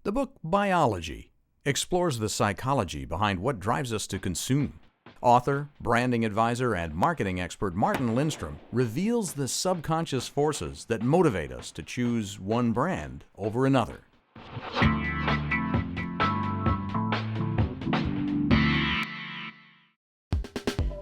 The book Buy.ology explores the psychology behind what drives us to consume. Author, branding advisor, and marketing expert Martin Lindstorm reveals the subconscious forces that motivate us to choose one brand over another.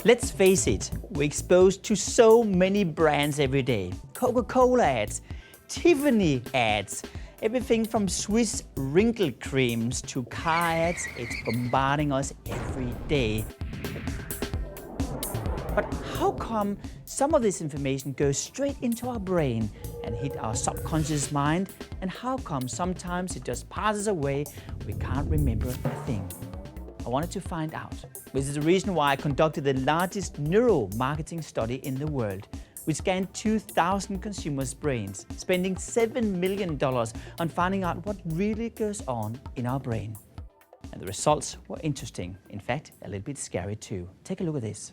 Let's face it, we're exposed to so many brands every day. Coca-Cola ads, Tiffany ads, everything from Swiss wrinkle creams to car ads, it's bombarding us every day. But how come some of this information goes straight into our brain and hit our subconscious mind? And how come sometimes it just passes away, we can't remember a thing? I wanted to find out. This is the reason why I conducted the largest neuromarketing study in the world. We scanned 2,000 consumers' brains, spending $7 million on finding out what really goes on in our brain. And the results were interesting. In fact, a little bit scary too. Take a look at this.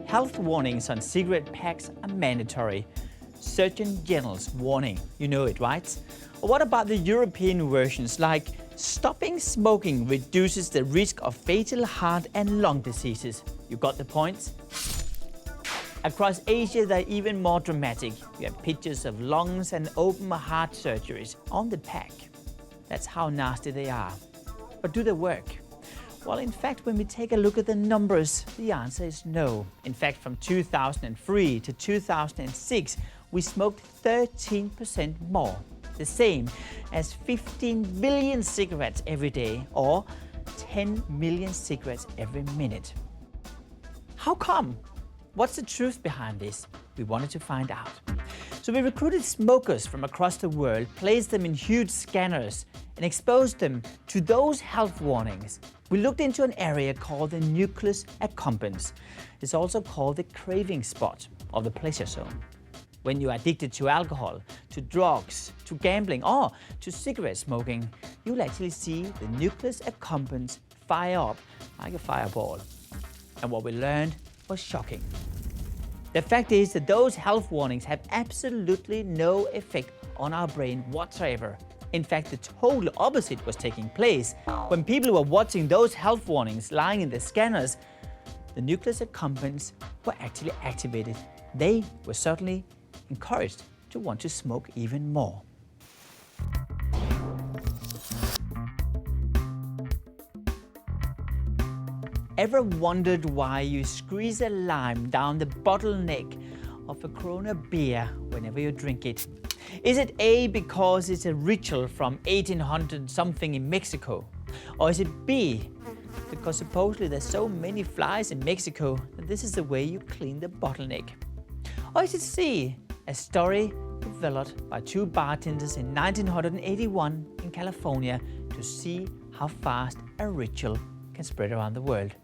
Health warnings on cigarette packs are mandatory. Surgeon General's warning, you know it, right? Or what about the European versions like stopping smoking reduces the risk of fatal heart and lung diseases? You got the point? Across Asia, they're even more dramatic. You have pictures of lungs and open heart surgeries on the pack. That's how nasty they are. But do they work? Well, in fact, when we take a look at the numbers, the answer is no. In fact, from 2003 to 2006, we smoked 13% more, the same as 15 billion cigarettes every day, or 10 million cigarettes every minute. How come? What's the truth behind this? We wanted to find out. So we recruited smokers from across the world, placed them in huge scanners, and exposed them to those health warnings. We looked into an area called the nucleus accumbens. It's also called the craving spot or the pleasure zone. When you're addicted to alcohol, to drugs, to gambling, or to cigarette smoking, you'll actually see the nucleus accumbens fire up like a fireball. And what we learned was shocking. The fact is that those health warnings have absolutely no effect on our brain whatsoever. In fact, the total opposite was taking place. When people were watching those health warnings lying in the scanners, the nucleus accumbens were actually activated. They were certainly encouraged to want to smoke even more. Ever wondered why you squeeze a lime down the bottleneck of a Corona beer whenever you drink it? Is it A, because it's a ritual from 1800 something in Mexico? Or is it B, because supposedly there's so many flies in Mexico that this is the way you clean the bottleneck? Or is it C, a story developed by two bartenders in 1981 in California to see how fast a ritual can spread around the world?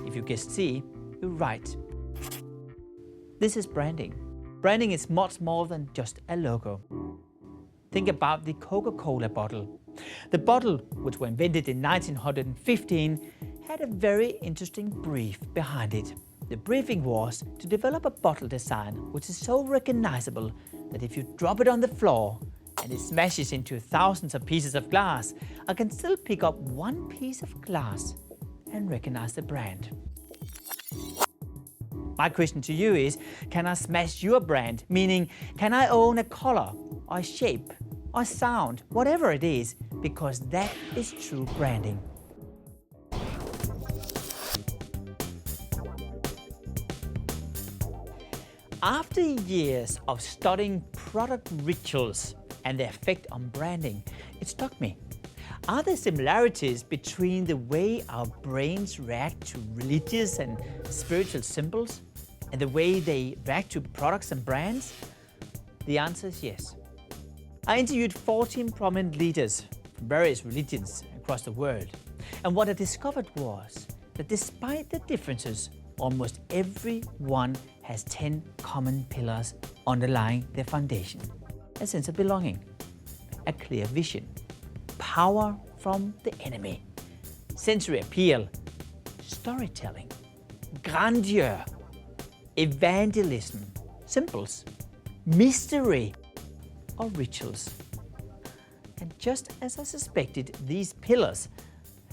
If you guessed C, you're right. This is branding. Branding is much more than just a logo. Think about the Coca-Cola bottle. The bottle, which was invented in 1915, had a very interesting brief behind it. The briefing was to develop a bottle design which is so recognizable that if you drop it on the floor and it smashes into thousands of pieces of glass, I can still pick up one piece of glass and recognize the brand. My question to you is, can I smash your brand? Meaning, can I own a color, or a shape, or a sound, whatever it is, because that is true branding. After years of studying product rituals and their effect on branding, it struck me. Are there similarities between the way our brains react to religious and spiritual symbols and the way they react to products and brands? The answer is yes. I interviewed 14 prominent leaders from various religions across the world, and what I discovered was that despite the differences, almost everyone has 10 common pillars underlying their foundation. A sense of belonging, a clear vision, power from the enemy, sensory appeal, storytelling, grandeur, evangelism, symbols, mystery, or rituals. And just as I suspected, these pillars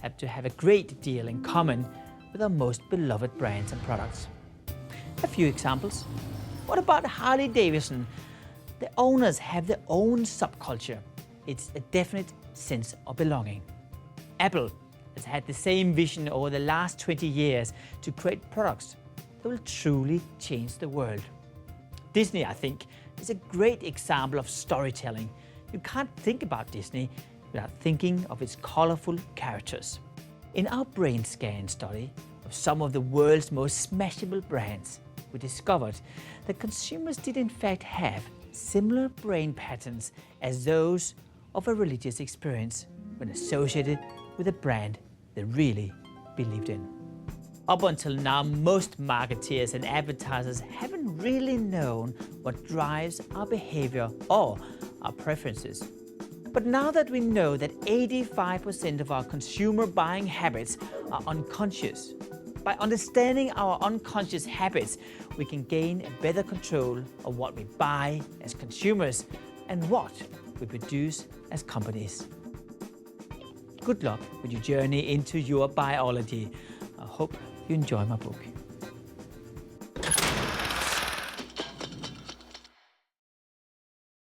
have to have a great deal in common with our most beloved brands and products. A few examples. What about Harley Davidson? The owners have their own subculture. It's a definite sense of belonging. Apple has had the same vision over the last 20 years to create products that will truly change the world. Disney, I think, is a great example of storytelling. You can't think about Disney without thinking of its colorful characters. In our brain scan study of some of the world's most smashable brands, we discovered that consumers did in fact have similar brain patterns as those of a religious experience when associated with a brand they really believed in. Up until now, most marketeers and advertisers haven't really known what drives our behavior or our preferences. But now that we know that 85% of our consumer buying habits are unconscious, by understanding our unconscious habits, we can gain a better control of what we buy as consumers and what we produce as companies. Good luck with your journey into your biology. I hope you enjoy my book.